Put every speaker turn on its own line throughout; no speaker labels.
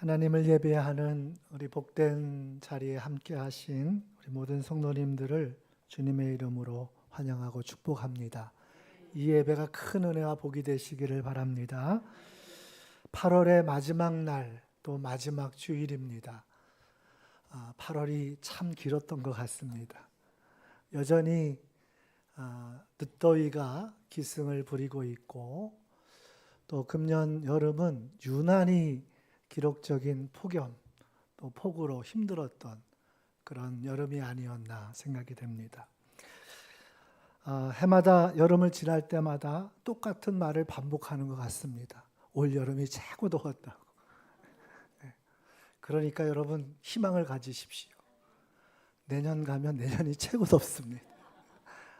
하나님을 예배하는 우리 복된 자리에 함께 하신 우리 모든 성도님들을 주님의 이름으로 환영하고 축복합니다. 이 예배가 큰 은혜와 복이 되시기를 바랍니다. 8월의 마지막 날, 또 마지막 주일입니다. 8월이 참 길었던 것 같습니다. 여전히 늦더위가 기승을 부리고 있고, 또 금년 여름은 유난히 기록적인 폭염, 또 폭우로 힘들었던 그런 여름이 아니었나 생각이 됩니다. 해마다 여름을 지날 때마다 똑같은 말을 반복하는 것 같습니다. 올 여름이 최고 더웠다고. 그러니까 여러분 희망을 가지십시오. 내년 가면 내년이 최고 덥습니다.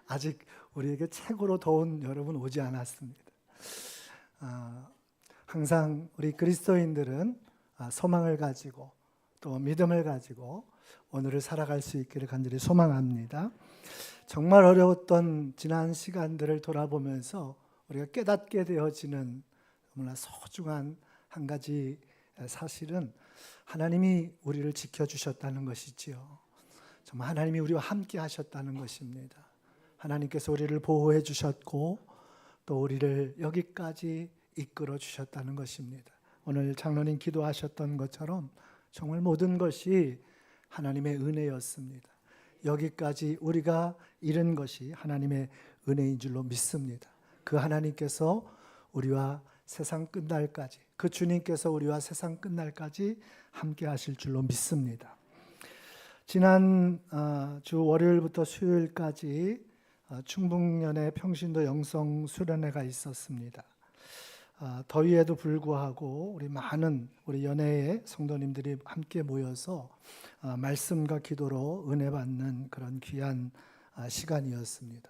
아직 우리에게 최고로 더운 여름은 오지 않았습니다. 항상 우리 그리스도인들은 소망을 가지고 또 믿음을 가지고 오늘을 살아갈 수 있기를 간절히 소망합니다. 정말 어려웠던 지난 시간들을 돌아보면서 우리가 깨닫게 되어지는 너무나 소중한 한 가지 사실은 하나님이 우리를 지켜주셨다는 것이지요. 정말 하나님이 우리와 함께 하셨다는 것입니다. 하나님께서 우리를 보호해 주셨고 또 우리를 여기까지 이끌어 주셨다는 것입니다. 오늘 장로님 기도하셨던 것처럼 정말 모든 것이 하나님의 은혜였습니다. 여기까지 우리가 이른 것이 하나님의 은혜인 줄로 믿습니다. 그 하나님께서 우리와 세상 끝날까지, 그 주님께서 우리와 세상 끝날까지 함께 하실 줄로 믿습니다. 지난 주 월요일부터 수요일까지 충북연의 평신도 영성 수련회가 있었습니다. 더위에도 불구하고 우리 많은 우리 연회의 성도님들이 함께 모여서 말씀과 기도로 은혜 받는 그런 귀한 시간이었습니다.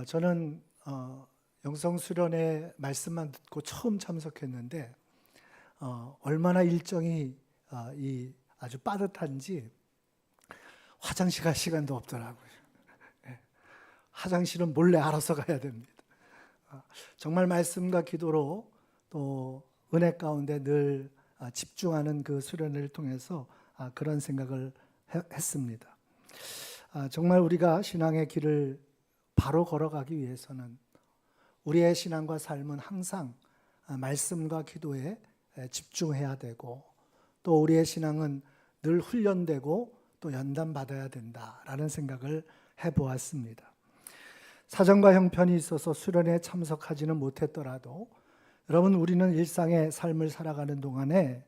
저는 영성 수련회 말씀만 듣고 처음 참석했는데 얼마나 일정이 아주 빠듯한지 화장실 갈 시간도 없더라고요. 화장실은 몰래 알아서 가야 됩니다. 정말 말씀과 기도로 또 은혜 가운데 늘 집중하는 그 수련회를 통해서 그런 생각을 했습니다. 정말 우리가 신앙의 길을 바로 걸어가기 위해서는 우리의 신앙과 삶은 항상 말씀과 기도에 집중해야 되고, 또 우리의 신앙은 늘 훈련되고 또 연단받아야 된다라는 생각을 해보았습니다. 사정과 형편이 있어서 수련회에 참석하지는 못했더라도 여러분, 우리는 일상의 삶을 살아가는 동안에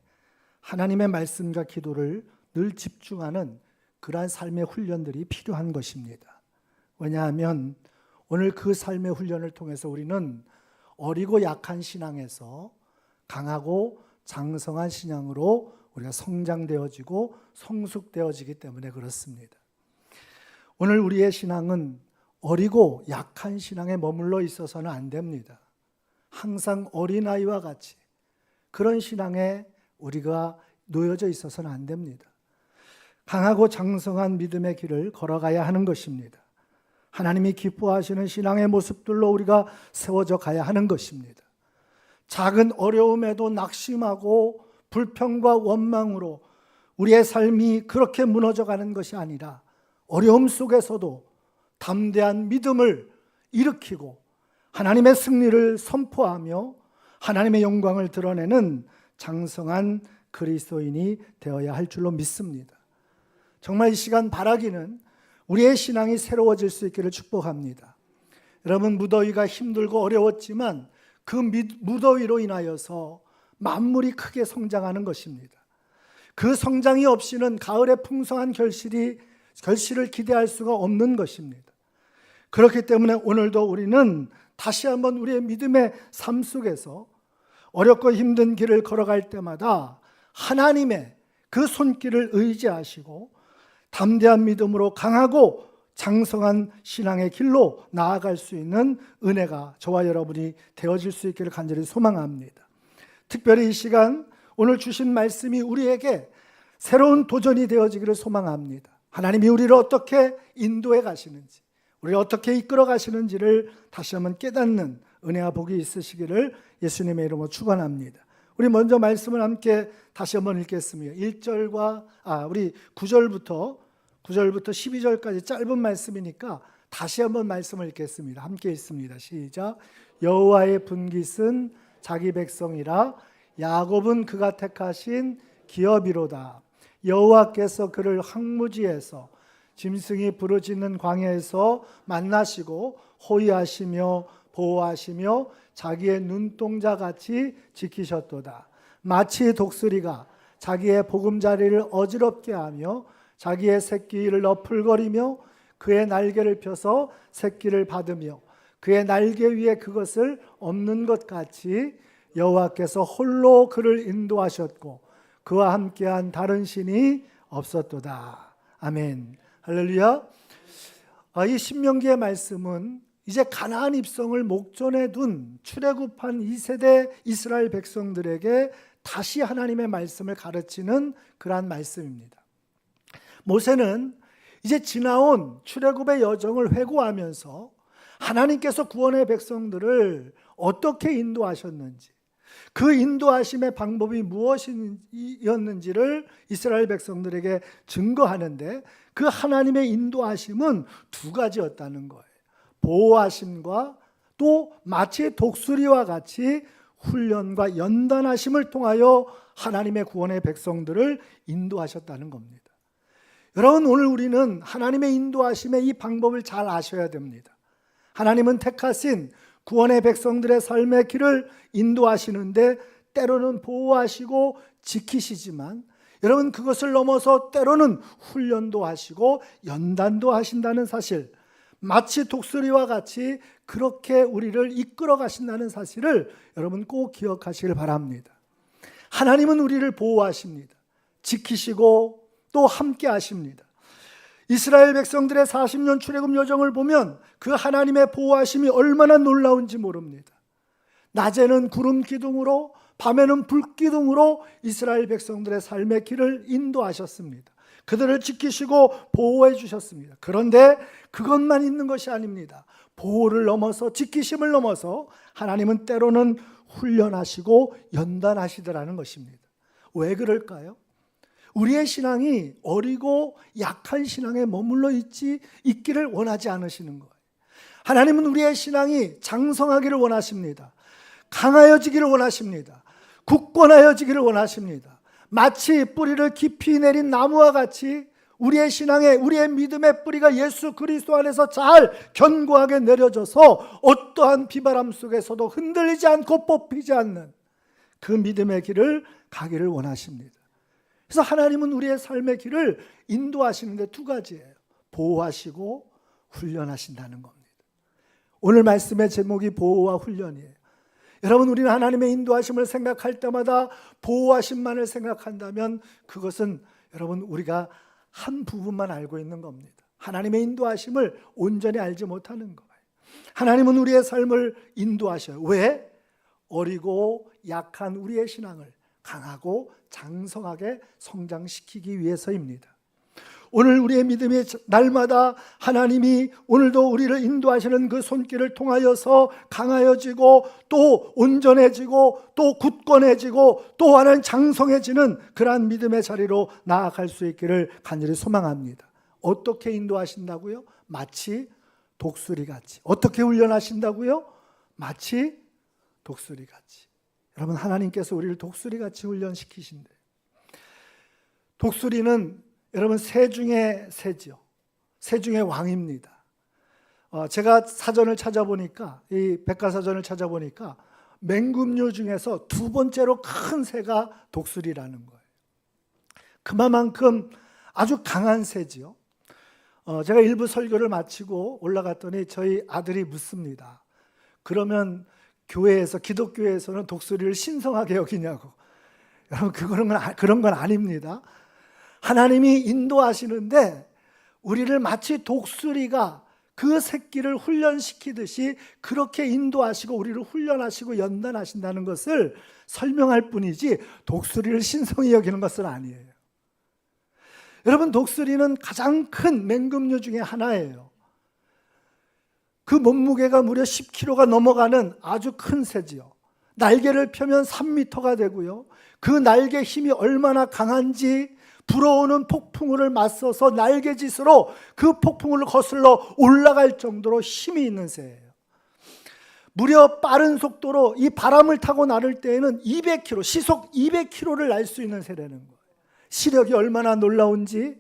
하나님의 말씀과 기도를 늘 집중하는 그러한 삶의 훈련들이 필요한 것입니다. 왜냐하면 오늘 그 삶의 훈련을 통해서 우리는 어리고 약한 신앙에서 강하고 장성한 신앙으로 우리가 성장되어지고 성숙되어지기 때문에 그렇습니다. 오늘 우리의 신앙은 어리고 약한 신앙에 머물러 있어서는 안 됩니다. 항상 어린아이와 같이 그런 신앙에 우리가 놓여져 있어서는 안 됩니다. 강하고 장성한 믿음의 길을 걸어가야 하는 것입니다. 하나님이 기뻐하시는 신앙의 모습들로 우리가 세워져 가야 하는 것입니다. 작은 어려움에도 낙심하고 불평과 원망으로 우리의 삶이 그렇게 무너져가는 것이 아니라 어려움 속에서도 담대한 믿음을 일으키고 하나님의 승리를 선포하며 하나님의 영광을 드러내는 장성한 그리스도인이 되어야 할 줄로 믿습니다. 정말 이 시간 바라기는 우리의 신앙이 새로워질 수 있기를 축복합니다. 여러분, 무더위가 힘들고 어려웠지만 그 무더위로 인하여서 만물이 크게 성장하는 것입니다. 그 성장이 없이는 가을의 풍성한 결실을 기대할 수가 없는 것입니다. 그렇기 때문에 오늘도 우리는 다시 한번 우리의 믿음의 삶 속에서 어렵고 힘든 길을 걸어갈 때마다 하나님의 그 손길을 의지하시고 담대한 믿음으로 강하고 장성한 신앙의 길로 나아갈 수 있는 은혜가 저와 여러분이 되어질 수 있기를 간절히 소망합니다. 특별히 이 시간 오늘 주신 말씀이 우리에게 새로운 도전이 되어지기를 소망합니다. 하나님이 우리를 어떻게 인도해 가시는지, 우리를 어떻게 이끌어 가시는지를 다시 한번 깨닫는 은혜와 복이 있으시기를 예수님의 이름으로 축원합니다. 우리 먼저 말씀을 함께 다시 한번 읽겠습니다. 우리 9절부터 12절까지 짧은 말씀이니까 다시 한번 말씀을 읽겠습니다. 함께 읽습니다. 시작. 여호와의 분깃은 자기 백성이라 야곱은 그가 택하신 기업이로다. 여호와께서 그를 황무지에서 짐승이 부르짖는 광야에서 만나시고 호위하시며 보호하시며 자기의 눈동자같이 지키셨도다. 마치 독수리가 자기의 보금자리를 어지럽게 하며 자기의 새끼를 너풀거리며 그의 날개를 펴서 새끼를 받으며 그의 날개 위에 그것을 엎는 것 같이 여호와께서 홀로 그를 인도하셨고 그와 함께한 다른 신이 없었도다. 아멘. 할렐루야. 이 신명기의 말씀은 이제 가나안 입성을 목전에 둔 출애굽한 2세대 이스라엘 백성들에게 다시 하나님의 말씀을 가르치는 그러한 말씀입니다. 모세는 이제 지나온 출애굽의 여정을 회고하면서 하나님께서 구원의 백성들을 어떻게 인도하셨는지, 그 인도하심의 방법이 무엇이었는지를 이스라엘 백성들에게 증거하는데, 그 하나님의 인도하심은 두 가지였다는 거예요. 보호하심과 또 마치 독수리와 같이 훈련과 연단하심을 통하여 하나님의 구원의 백성들을 인도하셨다는 겁니다. 여러분, 오늘 우리는 하나님의 인도하심의 이 방법을 잘 아셔야 됩니다. 하나님은 택하신 구원의 백성들의 삶의 길을 인도하시는데 때로는 보호하시고 지키시지만, 여러분, 그것을 넘어서 때로는 훈련도 하시고 연단도 하신다는 사실, 마치 독수리와 같이 그렇게 우리를 이끌어 가신다는 사실을 여러분 꼭 기억하시길 바랍니다. 하나님은 우리를 보호하십니다. 지키시고 또 함께 하십니다. 이스라엘 백성들의 40년 출애굽 여정을 보면 그 하나님의 보호하심이 얼마나 놀라운지 모릅니다. 낮에는 구름 기둥으로, 밤에는 불 기둥으로 이스라엘 백성들의 삶의 길을 인도하셨습니다. 그들을 지키시고 보호해 주셨습니다. 그런데 그것만 있는 것이 아닙니다. 보호를 넘어서, 지키심을 넘어서 하나님은 때로는 훈련하시고 연단하시더라는 것입니다. 왜 그럴까요? 우리의 신앙이 어리고 약한 신앙에 머물러 있기를 원하지 않으시는 거예요. 하나님은 우리의 신앙이 장성하기를 원하십니다. 강하여지기를 원하십니다. 굳건하여지기를 원하십니다. 마치 뿌리를 깊이 내린 나무와 같이 우리의 신앙에, 우리의 믿음의 뿌리가 예수 그리스도 안에서 잘 견고하게 내려져서 어떠한 비바람 속에서도 흔들리지 않고 뽑히지 않는 그 믿음의 길을 가기를 원하십니다. 그래서 하나님은 우리의 삶의 길을 인도하시는데 두 가지예요. 보호하시고 훈련하신다는 겁니다. 오늘 말씀의 제목이 보호와 훈련이에요. 여러분, 우리는 하나님의 인도하심을 생각할 때마다 보호하심만을 생각한다면 그것은 여러분 우리가 한 부분만 알고 있는 겁니다. 하나님의 인도하심을 온전히 알지 못하는 거예요. 하나님은 우리의 삶을 인도하셔요. 왜? 어리고 약한 우리의 신앙을 강하고 장성하게 성장시키기 위해서입니다. 오늘 우리의 믿음이 날마다 하나님이 오늘도 우리를 인도하시는 그 손길을 통하여서 강하여지고 또 온전해지고 또 굳건해지고 또 하나는 장성해지는 그러한 믿음의 자리로 나아갈 수 있기를 간절히 소망합니다. 어떻게 인도하신다고요? 마치 독수리같이. 어떻게 훈련하신다고요? 마치 독수리같이. 여러분, 하나님께서 우리를 독수리같이 훈련시키신대요. 독수리는 여러분 새 중에 새지요. 새 중에 왕입니다. 제가 사전을 찾아보니까, 이 백과사전을 찾아보니까 맹금류 중에서 두 번째로 큰 새가 독수리라는 거예요. 그만큼 아주 강한 새지요. 제가 일부 설교를 마치고 올라갔더니 저희 아들이 묻습니다. 그러면 교회에서, 기독교에서는 독수리를 신성하게 여기냐고. 여러분, 그런 건 아닙니다. 하나님이 인도하시는데 우리를 마치 독수리가 그 새끼를 훈련시키듯이 그렇게 인도하시고 우리를 훈련하시고 연단하신다는 것을 설명할 뿐이지 독수리를 신성히 여기는 것은 아니에요. 여러분, 독수리는 가장 큰 맹금류 중에 하나예요. 그 몸무게가 무려 10kg가 넘어가는 아주 큰 새지요. 날개를 펴면 3m가 되고요. 그 날개 힘이 얼마나 강한지 불어오는 폭풍우를 맞서서 날개짓으로 그 폭풍우를 거슬러 올라갈 정도로 힘이 있는 새예요. 무려 빠른 속도로 이 바람을 타고 나를 때에는 200km, 시속 200km를 날 수 있는 새라는 거예요. 시력이 얼마나 놀라운지,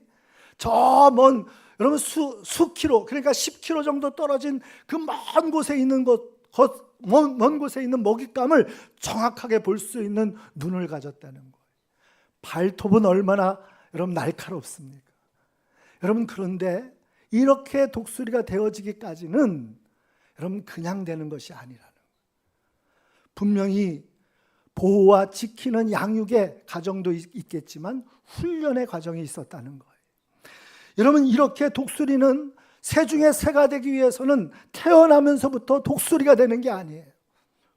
저 먼, 여러분 수 킬로, 그러니까 10km 정도 떨어진 그 먼 곳에 있는 먼 곳에 있는 먹잇감을 정확하게 볼 수 있는 눈을 가졌다는 거예요. 발톱은 얼마나 여러분 날카롭습니까? 여러분, 그런데 이렇게 독수리가 되어지기까지는 여러분 그냥 되는 것이 아니라는 거예요. 분명히 보호와 지키는 양육의 과정도 있겠지만 훈련의 과정이 있었다는 거예요. 여러분, 이렇게 독수리는 새 중에 새가 되기 위해서는 태어나면서부터 독수리가 되는 게 아니에요.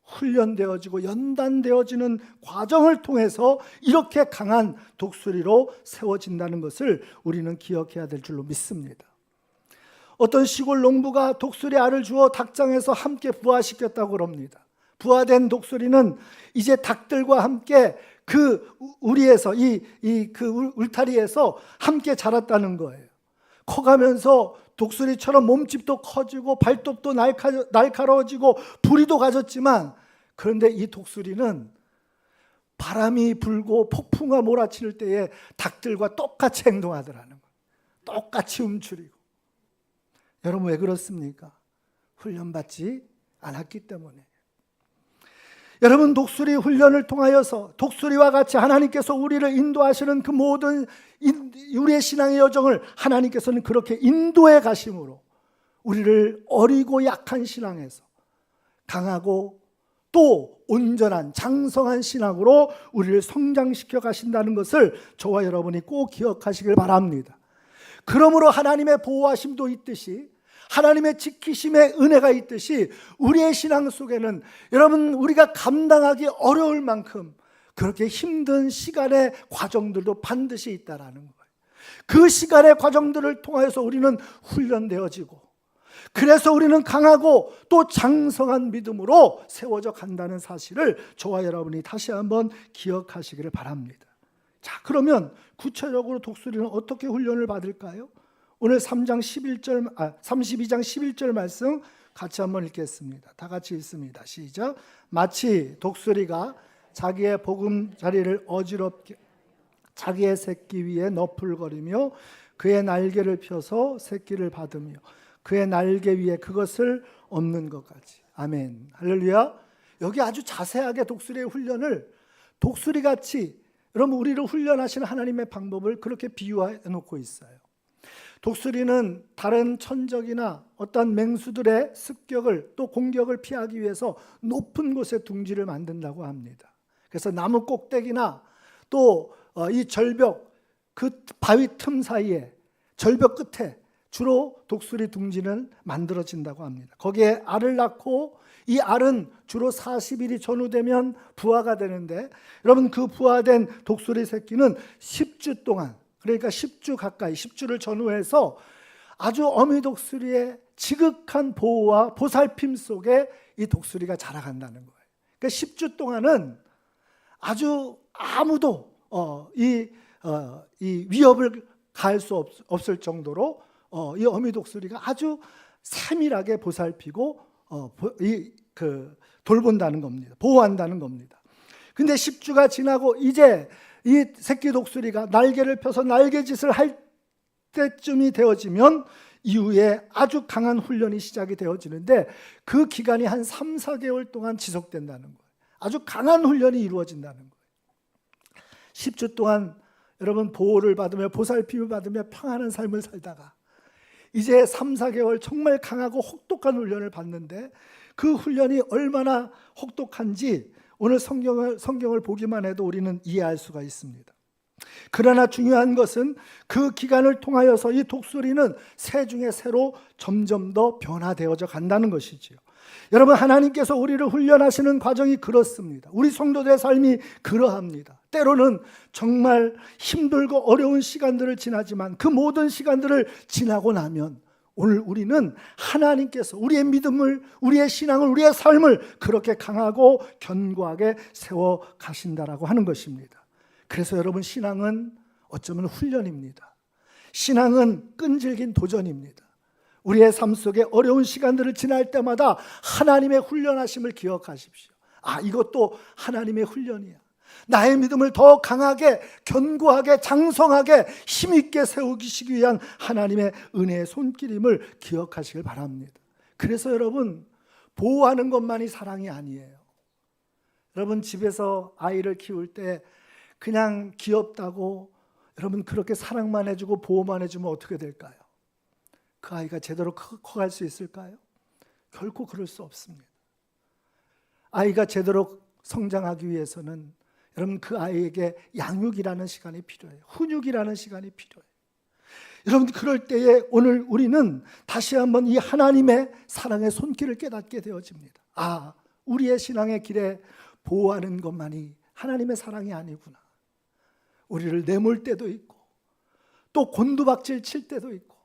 훈련되어지고 연단되어지는 과정을 통해서 이렇게 강한 독수리로 세워진다는 것을 우리는 기억해야 될 줄로 믿습니다. 어떤 시골 농부가 독수리 알을 주어 닭장에서 함께 부화시켰다고 그럽니다. 부화된 독수리는 이제 닭들과 함께 그 우리에서 그 울타리에서 함께 자랐다는 거예요. 커가면서 독수리처럼 몸집도 커지고 발톱도 날카로워지고 부리도 가졌지만, 그런데 이 독수리는 바람이 불고 폭풍과 몰아칠 때에 닭들과 똑같이 행동하더라는 거예요. 똑같이 움츠리고. 여러분, 왜 그렇습니까? 훈련받지 않았기 때문에. 여러분, 독수리 훈련을 통하여서 독수리와 같이 하나님께서 우리를 인도하시는 그 모든 우리의 신앙의 여정을 하나님께서는 그렇게 인도해 가심으로 우리를 어리고 약한 신앙에서 강하고 또 온전한 장성한 신앙으로 우리를 성장시켜 가신다는 것을 저와 여러분이 꼭 기억하시길 바랍니다. 그러므로 하나님의 보호하심도 있듯이, 하나님의 지키심의 은혜가 있듯이 우리의 신앙 속에는 여러분, 우리가 감당하기 어려울 만큼 그렇게 힘든 시간의 과정들도 반드시 있다라는 거예요. 그 시간의 과정들을 통하여서 우리는 훈련되어지고, 그래서 우리는 강하고 또 장성한 믿음으로 세워져 간다는 사실을 저와 여러분이 다시 한번 기억하시기를 바랍니다. 자, 그러면 구체적으로 독수리는 어떻게 훈련을 받을까요? 오늘 32장 11절 말씀 같이 한번 읽겠습니다. 다 같이 읽습니다. 시작. 마치 독수리가 자기의 보금자리를 어지럽게 자기의 새끼 위에 너풀거리며 그의 날개를 펴서 새끼를 받으며 그의 날개 위에 그것을 엎는 것 같이. 아멘. 할렐루야. 여기 아주 자세하게 독수리의 훈련을 독수리같이 여러분 우리를 훈련하시는 하나님의 방법을 그렇게 비유해 놓고 있어요. 독수리는 다른 천적이나 어떤 맹수들의 습격을 또 공격을 피하기 위해서 높은 곳에 둥지를 만든다고 합니다. 그래서 나무 꼭대기나 또 이 절벽 그 바위 틈 사이에 절벽 끝에 주로 독수리 둥지는 만들어진다고 합니다. 거기에 알을 낳고 이 알은 주로 40일이 전후되면 부화가 되는데, 여러분 그 부화된 독수리 새끼는 10주 동안, 그러니까 10주 가까이 10주를 전후해서 아주 어미 독수리의 지극한 보호와 보살핌 속에 이 독수리가 자라간다는 거예요. 그러니까 10주 동안은 아주 아무도 이 위협을 가할 수 없을 정도로 이 어미 독수리가 아주 세밀하게 보살피고 돌본다는 겁니다. 보호한다는 겁니다. 근데 10주가 지나고 이제 이 새끼 독수리가 날개를 펴서 날개짓을 할 때쯤이 되어지면 이후에 아주 강한 훈련이 시작이 되어지는데, 그 기간이 한 3, 4개월 동안 지속된다는 거예요. 아주 강한 훈련이 이루어진다는 거예요. 10주 동안 여러분 보호를 받으며 보살핌을 받으며 평안한 삶을 살다가 이제 3, 4개월 정말 강하고 혹독한 훈련을 받는데, 그 훈련이 얼마나 혹독한지 오늘 성경을 보기만 해도 우리는 이해할 수가 있습니다. 그러나 중요한 것은 그 기간을 통하여서 이 독수리는 새 중에 새로 점점 더 변화되어져 간다는 것이지요. 여러분, 하나님께서 우리를 훈련하시는 과정이 그렇습니다. 우리 성도들의 삶이 그러합니다. 때로는 정말 힘들고 어려운 시간들을 지나지만 그 모든 시간들을 지나고 나면 오늘 우리는 하나님께서 우리의 믿음을, 우리의 신앙을, 우리의 삶을 그렇게 강하고 견고하게 세워 가신다라고 하는 것입니다. 그래서 여러분, 신앙은 어쩌면 훈련입니다. 신앙은 끈질긴 도전입니다. 우리의 삶 속에 어려운 시간들을 지날 때마다 하나님의 훈련하심을 기억하십시오. 이것도 하나님의 훈련이야. 나의 믿음을 더 강하게, 견고하게, 장성하게, 힘있게 세우시기 위한 하나님의 은혜의 손길임을 기억하시길 바랍니다. 그래서 여러분, 보호하는 것만이 사랑이 아니에요. 여러분, 집에서 아이를 키울 때 그냥 귀엽다고 여러분 그렇게 사랑만 해주고 보호만 해주면 어떻게 될까요? 그 아이가 제대로 커갈 수 있을까요? 결코 그럴 수 없습니다. 아이가 제대로 성장하기 위해서는 여러분 그 아이에게 양육이라는 시간이 필요해요. 훈육이라는 시간이 필요해요. 여러분, 그럴 때에 오늘 우리는 다시 한번 이 하나님의 사랑의 손길을 깨닫게 되어집니다. 우리의 신앙의 길에 보호하는 것만이 하나님의 사랑이 아니구나. 우리를 내몰 때도 있고 또 곤두박질 칠 때도 있고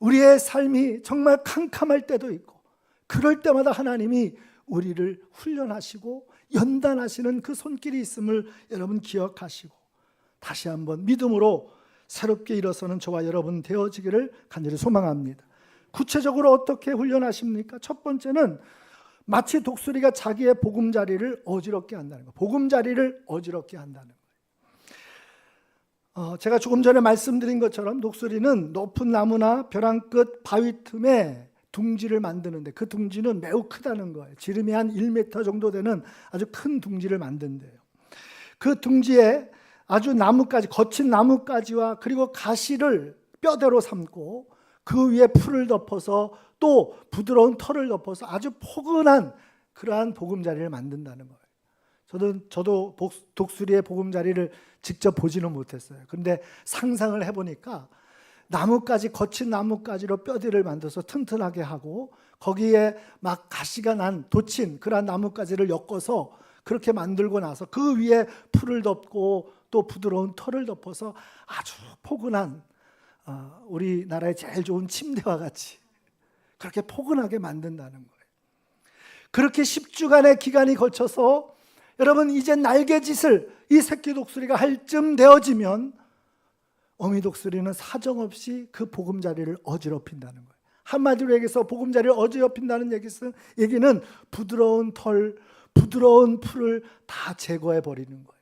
우리의 삶이 정말 캄캄할 때도 있고, 그럴 때마다 하나님이 우리를 훈련하시고 연단하시는 그 손길이 있음을 여러분 기억하시고 다시 한번 믿음으로 새롭게 일어서는 저와 여러분 되어지기를 간절히 소망합니다. 구체적으로 어떻게 훈련하십니까? 첫 번째는 마치 독수리가 자기의 보금자리를 어지럽게 한다는 거예요. 보금자리를 어지럽게 한다는 거예요. 제가 조금 전에 말씀드린 것처럼 독수리는 높은 나무나 벼랑 끝 바위 틈에 둥지를 만드는데 그 둥지는 매우 크다는 거예요. 지름이 한 1m 정도 되는 아주 큰 둥지를 만든대요. 그 둥지에 아주 나뭇가지, 거친 나뭇가지와 그리고 가시를 뼈대로 삼고 그 위에 풀을 덮어서 또 부드러운 털을 덮어서 아주 포근한 그러한 보금자리를 만든다는 거예요. 저도 독수리의 보금자리를 직접 보지는 못했어요. 그런데 상상을 해보니까 나뭇가지, 거친 나뭇가지로 뼈대를 만들어서 튼튼하게 하고 거기에 막 가시가 난 돋친 그러한 나뭇가지를 엮어서 그렇게 만들고 나서 그 위에 풀을 덮고 또 부드러운 털을 덮어서 아주 포근한, 우리나라의 제일 좋은 침대와 같이 그렇게 포근하게 만든다는 거예요. 그렇게 10주간의 기간이 거쳐서 여러분 이제 날개짓을 이 새끼 독수리가 할 쯤 되어지면 어미 독수리는 사정없이 그 보금자리를 어지럽힌다는 거예요. 한마디로 얘기해서 보금자리를 어지럽힌다는 얘기는 부드러운 털, 부드러운 풀을 다 제거해 버리는 거예요.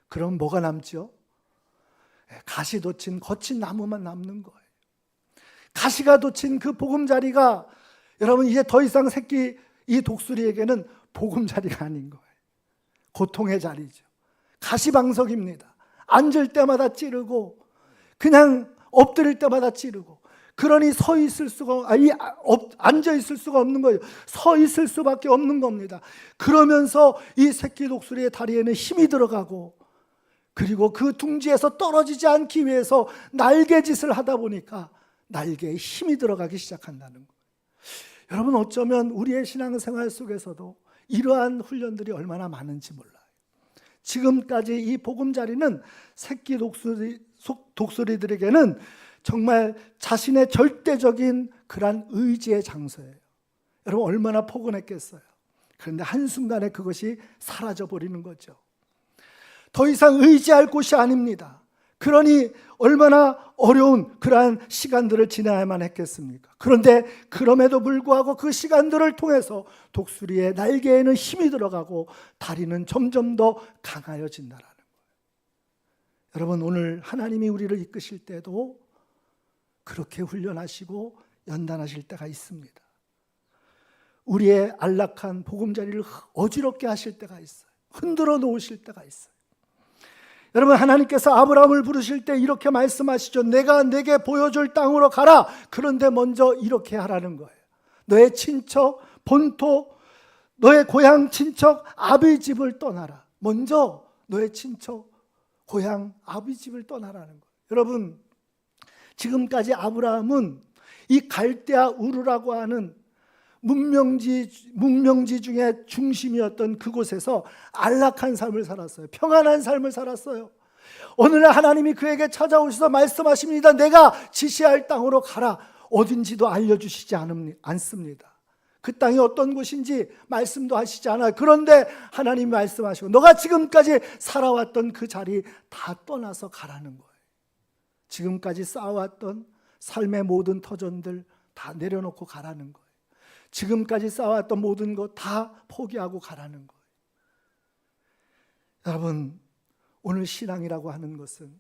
그럼 뭐가 남죠? 가시 돋친 거친 나무만 남는 거예요. 가시가 돋친 그 보금자리가 여러분 이제 더 이상 새끼 이 독수리에게는 보금자리가 아닌 거예요. 고통의 자리죠. 가시방석입니다. 앉을 때마다 찌르고 그냥 엎드릴 때마다 찌르고, 그러니 서 있을 수가 앉아 있을 수가 없는 거예요. 서 있을 수밖에 없는 겁니다. 그러면서 이 새끼 독수리의 다리에는 힘이 들어가고 그리고 그 둥지에서 떨어지지 않기 위해서 날개짓을 하다 보니까 날개에 힘이 들어가기 시작한다는 거예요. 여러분, 어쩌면 우리의 신앙생활 속에서도 이러한 훈련들이 얼마나 많은지 몰라요. 지금까지 이 보금자리는 새끼 독수리들에게는 정말 자신의 절대적인 그러한 의지의 장소예요. 여러분, 얼마나 포근했겠어요. 그런데 한순간에 그것이 사라져버리는 거죠. 더 이상 의지할 곳이 아닙니다. 그러니 얼마나 어려운 그러한 시간들을 지나야만 했겠습니까? 그런데 그럼에도 불구하고 그 시간들을 통해서 독수리의 날개에는 힘이 들어가고 다리는 점점 더 강하여진다라는 거예요. 여러분, 오늘 하나님이 우리를 이끄실 때도 그렇게 훈련하시고 연단하실 때가 있습니다. 우리의 안락한 보금자리를 어지럽게 하실 때가 있어요. 흔들어 놓으실 때가 있어요. 여러분, 하나님께서 아브라함을 부르실 때 이렇게 말씀하시죠. 내가 내게 보여줄 땅으로 가라. 그런데 먼저 이렇게 하라는 거예요. 너의 친척, 본토, 너의 고향 친척 아비 집을 떠나라. 먼저 너의 친척, 고향 아비 집을 떠나라는 거예요. 여러분, 지금까지 아브라함은 이 갈대아 우르라고 하는 문명지 중에 중심이었던 그곳에서 안락한 삶을 살았어요. 평안한 삶을 살았어요. 어느 날 하나님이 그에게 찾아오셔서 말씀하십니다. 내가 지시할 땅으로 가라. 어딘지도 알려주시지 않습니다. 그 땅이 어떤 곳인지 말씀도 하시지 않아요. 그런데 하나님이 말씀하시고 너가 지금까지 살아왔던 그 자리 다 떠나서 가라는 거예요. 지금까지 쌓아왔던 삶의 모든 터전들 다 내려놓고 가라는 거예요. 지금까지 쌓아왔던 모든 것 다 포기하고 가라는 거예요. 여러분, 오늘 신앙이라고 하는 것은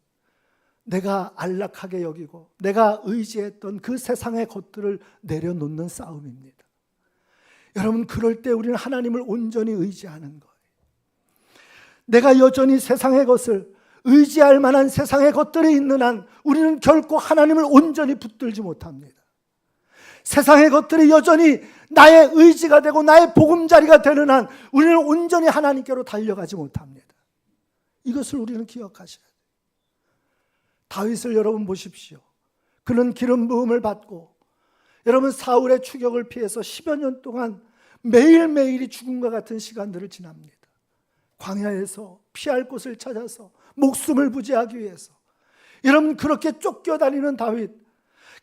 내가 안락하게 여기고 내가 의지했던 그 세상의 것들을 내려놓는 싸움입니다. 여러분, 그럴 때 우리는 하나님을 온전히 의지하는 거예요. 내가 여전히 세상의 것을 의지할 만한 세상의 것들이 있는 한 우리는 결코 하나님을 온전히 붙들지 못합니다. 세상의 것들이 여전히 나의 의지가 되고 나의 보금자리가 되는 한 우리는 온전히 하나님께로 달려가지 못합니다. 이것을 우리는 기억하셔야 돼요. 다윗을 여러분 보십시오. 그는 기름 부음을 받고 여러분 사울의 추격을 피해서 10여 년 동안 매일매일이 죽음과 같은 시간들을 지납니다. 광야에서 피할 곳을 찾아서 목숨을 부지하기 위해서 여러분 그렇게 쫓겨다니는 다윗,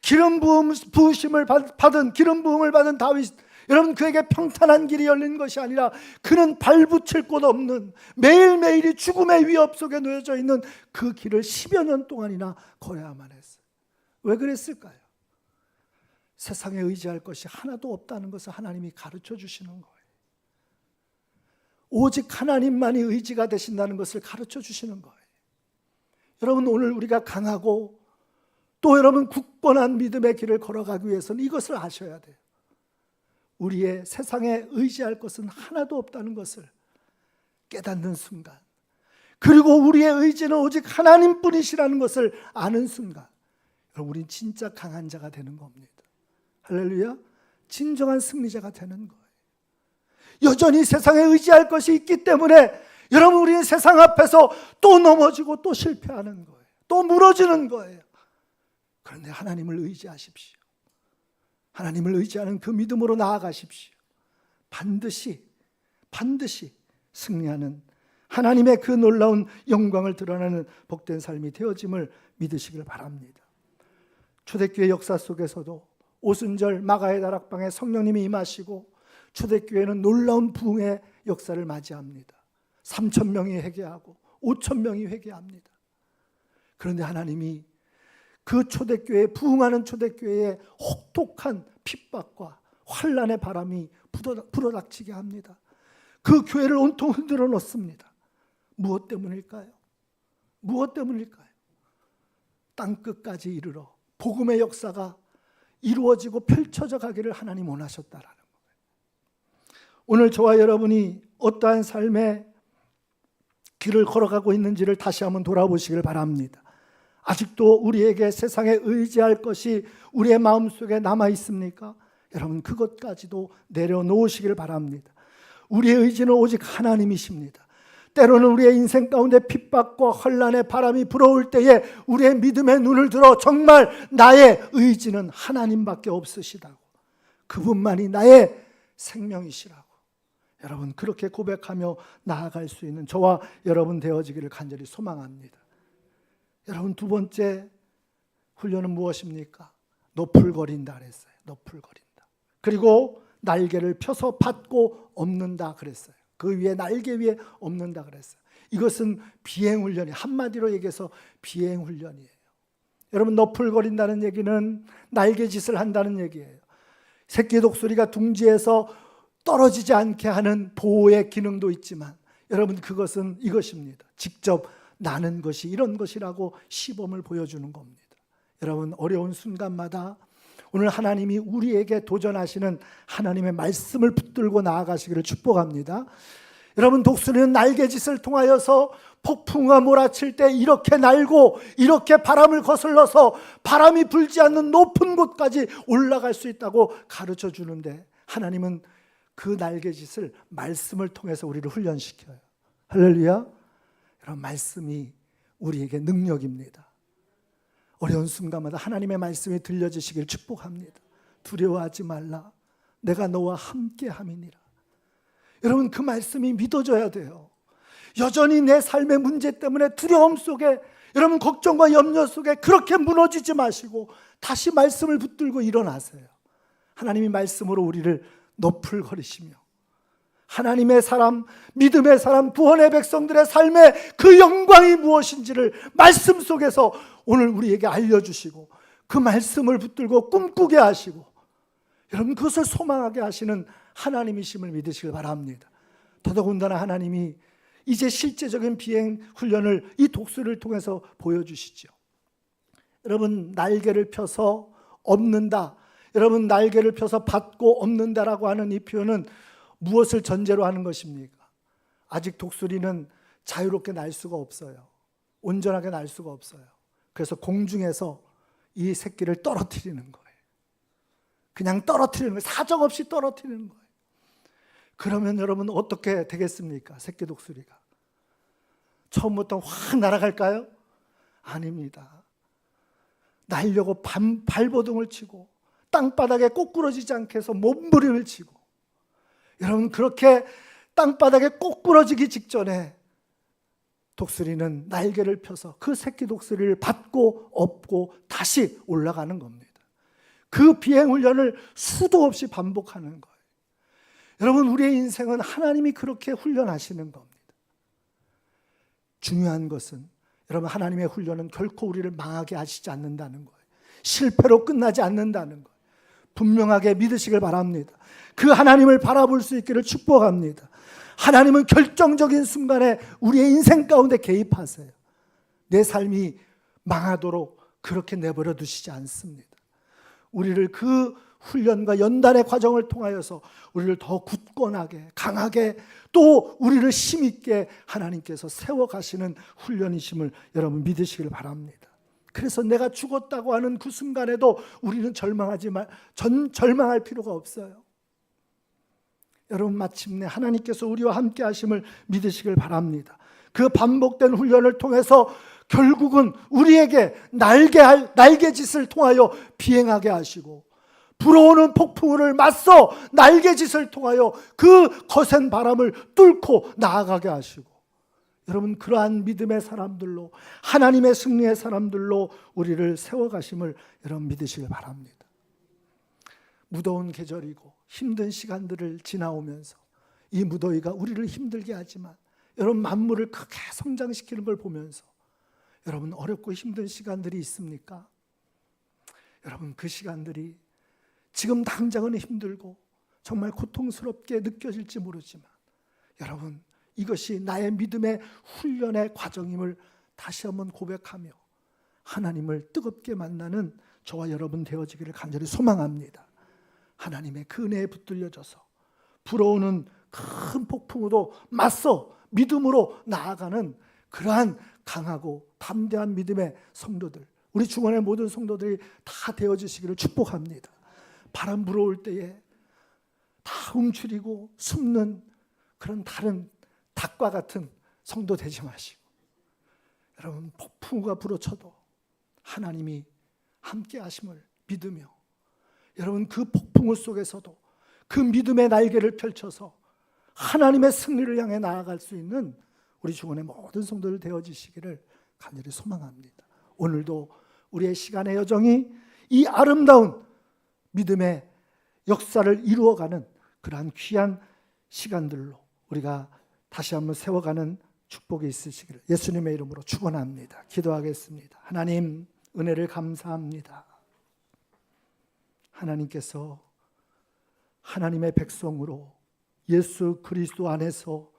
기름 부으심을 받은 기름 부음을 받은 다윗, 여러분 그에게 평탄한 길이 열린 것이 아니라 그는 발붙일 곳 없는 매일매일이 죽음의 위협 속에 놓여져 있는 그 길을 10여 년 동안이나 걸어야만 했어요. 왜 그랬을까요? 세상에 의지할 것이 하나도 없다는 것을 하나님이 가르쳐 주시는 거예요. 오직 하나님만이 의지가 되신다는 것을 가르쳐 주시는 거예요. 여러분, 오늘 우리가 강하고 또 여러분 굳건한 믿음의 길을 걸어가기 위해서는 이것을 아셔야 돼요. 우리의 세상에 의지할 것은 하나도 없다는 것을 깨닫는 순간, 그리고 우리의 의지는 오직 하나님뿐이시라는 것을 아는 순간, 우린 진짜 강한 자가 되는 겁니다. 할렐루야. 진정한 승리자가 되는 거예요. 여전히 세상에 의지할 것이 있기 때문에 여러분 우리는 세상 앞에서 또 넘어지고 또 실패하는 거예요. 또 무너지는 거예요. 그런데 하나님을 의지하십시오. 하나님을 의지하는 그 믿음으로 나아가십시오. 반드시 승리하는 하나님의 그 놀라운 영광을 드러내는 복된 삶이 되어짐을 믿으시길 바랍니다. 초대교회 역사 속에서도 오순절 마가의 다락방에 성령님이 임하시고 초대교회는 놀라운 부흥의 역사를 맞이합니다. 3,000명이 회개하고 5,000명이 회개합니다. 그런데 하나님이 그 초대교회, 부흥하는 초대교회에 혹독한 핍박과 환난의 바람이 불어닥치게 합니다. 그 교회를 온통 흔들어 놓습니다. 무엇 때문일까요? 무엇 때문일까요? 땅끝까지 이르러 복음의 역사가 이루어지고 펼쳐져 가기를 하나님 원하셨다라는 거예요. 오늘 저와 여러분이 어떠한 삶의 길을 걸어가고 있는지를 다시 한번 돌아보시길 바랍니다. 아직도 우리에게 세상에 의지할 것이 우리의 마음속에 남아 있습니까? 여러분 그것까지도 내려놓으시길 바랍니다. 우리의 의지는 오직 하나님이십니다. 때로는 우리의 인생 가운데 핍박과 환난의 바람이 불어올 때에 우리의 믿음의 눈을 들어 정말 나의 의지는 하나님밖에 없으시다고, 그분만이 나의 생명이시라고 여러분 그렇게 고백하며 나아갈 수 있는 저와 여러분 되어지기를 간절히 소망합니다. 여러분 두 번째 훈련은 무엇입니까? 높을거린다 그랬어요. 높을거린다. 그리고 날개를 펴서 받고 엎는다 그랬어요. 그 위에 날개 위에 엎는다 그랬어요. 이것은 비행훈련이, 한마디로 얘기해서 비행훈련이에요. 여러분 너풀거린다는 얘기는 날개짓을 한다는 얘기예요. 새끼 독수리가 둥지에서 떨어지지 않게 하는 보호의 기능도 있지만 여러분 그것은 이것입니다. 직접 나는 것이 이런 것이라고 시범을 보여주는 겁니다. 여러분 어려운 순간마다 오늘 하나님이 우리에게 도전하시는 하나님의 말씀을 붙들고 나아가시기를 축복합니다. 여러분 독수리는 날개짓을 통하여서 폭풍과 몰아칠 때 이렇게 날고 이렇게 바람을 거슬러서 바람이 불지 않는 높은 곳까지 올라갈 수 있다고 가르쳐 주는데 하나님은 그 날개짓을 말씀을 통해서 우리를 훈련시켜요. 할렐루야. 여러분 말씀이 우리에게 능력입니다. 어려운 순간마다 하나님의 말씀이 들려지시길 축복합니다. 두려워하지 말라. 내가 너와 함께 함이니라. 여러분 그 말씀이 믿어져야 돼요. 여전히 내 삶의 문제 때문에 두려움 속에, 여러분 걱정과 염려 속에 그렇게 무너지지 마시고 다시 말씀을 붙들고 일어나세요. 하나님이 말씀으로 우리를 너풀거리시며 하나님의 사람, 믿음의 사람, 구원의 백성들의 삶의 그 영광이 무엇인지를 말씀 속에서 오늘 우리에게 알려주시고 그 말씀을 붙들고 꿈꾸게 하시고 여러분 그것을 소망하게 하시는 하나님이심을 믿으시길 바랍니다. 더더군다나 하나님이 이제 실제적인 비행 훈련을 이 독수리를 통해서 보여주시죠. 여러분 날개를 펴서 엎는다, 여러분 날개를 펴서 받고 엎는다라고 하는 이 표현은 무엇을 전제로 하는 것입니까? 아직 독수리는 자유롭게 날 수가 없어요. 온전하게 날 수가 없어요. 그래서 공중에서 이 새끼를 떨어뜨리는 거예요. 그냥 떨어뜨리는 거예요. 사정없이 떨어뜨리는 거예요. 그러면 여러분 어떻게 되겠습니까? 새끼 독수리가 처음부터 확 날아갈까요? 아닙니다. 날려고 발버둥을 치고 땅바닥에 꼬꾸러지지 않게 해서 몸부림을 치고, 여러분 그렇게 땅바닥에 꼬꾸러지기 직전에 독수리는 날개를 펴서 그 새끼 독수리를 받고 엎고 다시 올라가는 겁니다. 그 비행훈련을 수도 없이 반복하는 거예요. 여러분 우리의 인생은 하나님이 그렇게 훈련하시는 겁니다. 중요한 것은 여러분 하나님의 훈련은 결코 우리를 망하게 하시지 않는다는 거예요. 실패로 끝나지 않는다는 거예요. 분명하게 믿으시길 바랍니다. 그 하나님을 바라볼 수 있기를 축복합니다. 하나님은 결정적인 순간에 우리의 인생 가운데 개입하세요. 내 삶이 망하도록 그렇게 내버려 두시지 않습니다. 우리를 그 훈련과 연단의 과정을 통하여서 우리를 더 굳건하게 강하게 또 우리를 힘있게 하나님께서 세워가시는 훈련이심을 여러분 믿으시길 바랍니다. 그래서 내가 죽었다고 하는 그 순간에도 우리는 절망할 필요가 없어요. 여러분 마침내 하나님께서 우리와 함께 하심을 믿으시길 바랍니다. 그 반복된 훈련을 통해서 결국은 우리에게 날개짓을 통하여 비행하게 하시고 불어오는 폭풍우를 맞서 날개짓을 통하여 그 거센 바람을 뚫고 나아가게 하시고, 여러분 그러한 믿음의 사람들로 하나님의 승리의 사람들로 우리를 세워가심을 여러분 믿으시길 바랍니다. 무더운 계절이고 힘든 시간들을 지나오면서 이 무더위가 우리를 힘들게 하지만 여러분 만물을 크게 성장시키는 걸 보면서 여러분 어렵고 힘든 시간들이 있습니까? 여러분 그 시간들이 지금 당장은 힘들고 정말 고통스럽게 느껴질지 모르지만 여러분 이것이 나의 믿음의 훈련의 과정임을 다시 한번 고백하며 하나님을 뜨겁게 만나는 저와 여러분 되어지기를 간절히 소망합니다. 하나님의 그 은혜에 붙들려져서 불어오는 큰 폭풍우도 맞서 믿음으로 나아가는 그러한 강하고 담대한 믿음의 성도들, 우리 중원의 모든 성도들이 다 되어지시기를 축복합니다. 바람 불어올 때에 다 움츠리고 숨는 그런 다른 닭과 같은 성도 되지 마시고 여러분 폭풍우가 불어쳐도 하나님이 함께 하심을 믿으며 여러분 그 폭풍우 속에서도 그 믿음의 날개를 펼쳐서 하나님의 승리를 향해 나아갈 수 있는 우리 중원의 모든 성도들 되어지시기를 간절히 소망합니다. 오늘도 우리의 시간의 여정이 이 아름다운 믿음의 역사를 이루어가는 그러한 귀한 시간들로 우리가 다시 한번 세워가는 축복이 있으시기를 예수님의 이름으로 축원합니다. 기도하겠습니다. 하나님 은혜를 감사합니다. 하나님께서 하나님의 백성으로 예수 그리스도 안에서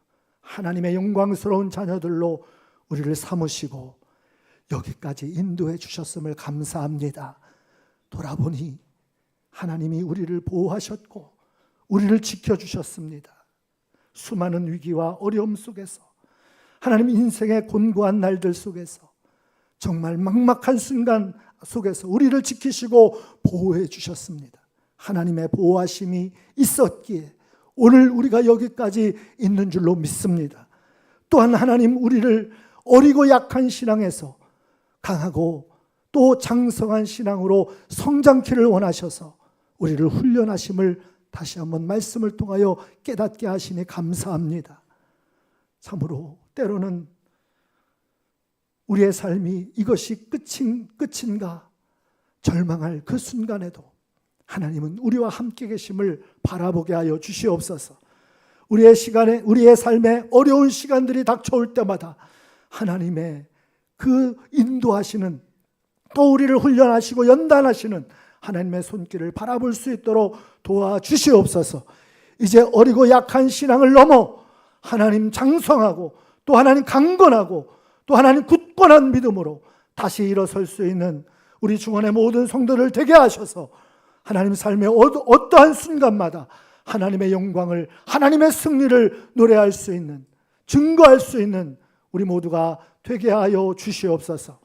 하나님의 영광스러운 자녀들로 우리를 삼으시고 여기까지 인도해 주셨음을 감사합니다. 돌아보니 하나님이 우리를 보호하셨고 우리를 지켜주셨습니다. 수많은 위기와 어려움 속에서 하나님 인생의 곤고한 날들 속에서 정말 막막한 순간 속에서 우리를 지키시고 보호해 주셨습니다. 하나님의 보호하심이 있었기에 오늘 우리가 여기까지 있는 줄로 믿습니다. 또한 하나님 우리를 어리고 약한 신앙에서 강하고 또 장성한 신앙으로 성장키를 원하셔서 우리를 훈련하심을 다시 한번 말씀을 통하여 깨닫게 하시니 감사합니다. 참으로 때로는 우리의 삶이 이것이 끝인가 절망할 그 순간에도 하나님은 우리와 함께 계심을 바라보게 하여 주시옵소서. 우리의 삶에 어려운 시간들이 닥쳐올 때마다 하나님의 그 인도하시는, 또 우리를 훈련하시고 연단하시는 하나님의 손길을 바라볼 수 있도록 도와주시옵소서. 이제 어리고 약한 신앙을 넘어 하나님 장성하고 또 하나님 강건하고 또 하나님 굳건한 믿음으로 다시 일어설 수 있는 우리 중원의 모든 성도를 되게 하셔서 하나님 삶의 어떠한 순간마다 하나님의 영광을, 하나님의 승리를 노래할 수 있는, 증거할 수 있는 우리 모두가 되게 하여 주시옵소서.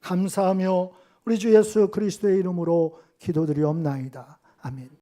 감사하며 우리 주 예수 그리스도의 이름으로 기도드리옵나이다. 아멘.